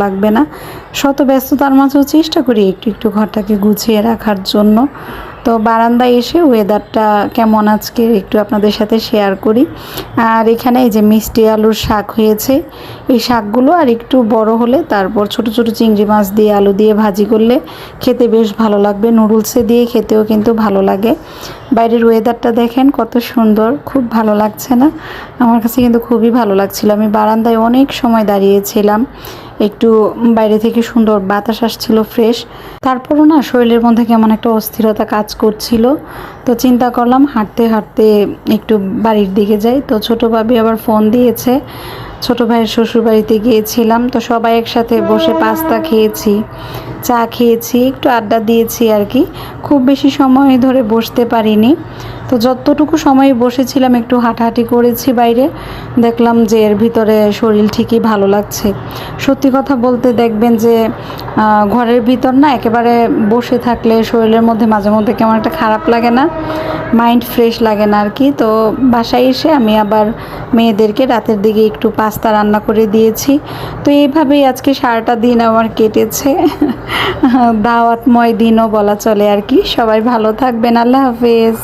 লাগবে না। শত ব্যস্ততার মাঝেও চেষ্টা করি একটু একটু ঘরটাকে গুছিয়ে রাখার জন্য। তো বারান্দায় এসে ওয়েদারটা কেমন আজকে একটু আপনাদের সাথে শেয়ার করি। আর এখানে এই যে মিষ্টি আলুর শাক হয়েছে, এই শাকগুলো আর একটু বড় হলে তারপর ছোট ছোট চিংড়ি মাছ দিয়ে আলু দিয়ে ভাজি করলে খেতে বেশ ভালো লাগবে। নুডলসে দিয়ে খেতেও কিন্তু ভালো লাগে। বাইরের ওয়েদারটা দেখেন কত সুন্দর, খুব ভালো লাগছে না? আমার কাছে কিন্তু খুবই ভালো লাগছিল। আমি বারান্দায় অনেক সময় দাঁড়িয়েছিলাম, একটু বাইরে থেকে সুন্দর বাতাস আসছিল ফ্রেশ। তারপরও না শরীরের মধ্যে কেমন একটা অস্থিরতা কাজ করছিল। তো চিন্তা করলাম হাঁটতে হাঁটতে একটু বাড়ির দিকে যাই। তো ছোটো ভাবি আবার ফোন দিয়েছে, ছোটো ভাইয়ের শ্বশুরবাড়িতে গিয়েছিলাম। তো সবাই একসাথে বসে পাস্তা খেয়েছি, চা খেয়েছি, একটু আড্ডা দিয়েছি আর কি। খুব বেশি সময় ধরে বসতে পারিনি। তো যতটুকু সময় বসেছিলাম একটু হাঁটাহাঁটি করেছি বাইরে, দেখলাম যে এর ভিতরে শরীর ঠিকই ভালো লাগছে। সত্যি কথা বলতে দেখবেন যে ঘরের ভিতর না একেবারে বসে থাকলে শরীরের মধ্যে মাঝে মধ্যে কেমন একটা খারাপ লাগে না, মাইন্ড ফ্রেশ লাগে না আর কি। তো বাসায় এসে আমি আবার মেয়েদেরকে রাতের দিকে একটু পাস্তা রান্না করে দিয়েছি। তো এইভাবেই আজকে সারাটা দিন আমার কেটেছে। দাওয়াতময় দিনও বলা চলে আর কি। সবাই ভালো থাকবেন, আল্লাহ হাফেজ।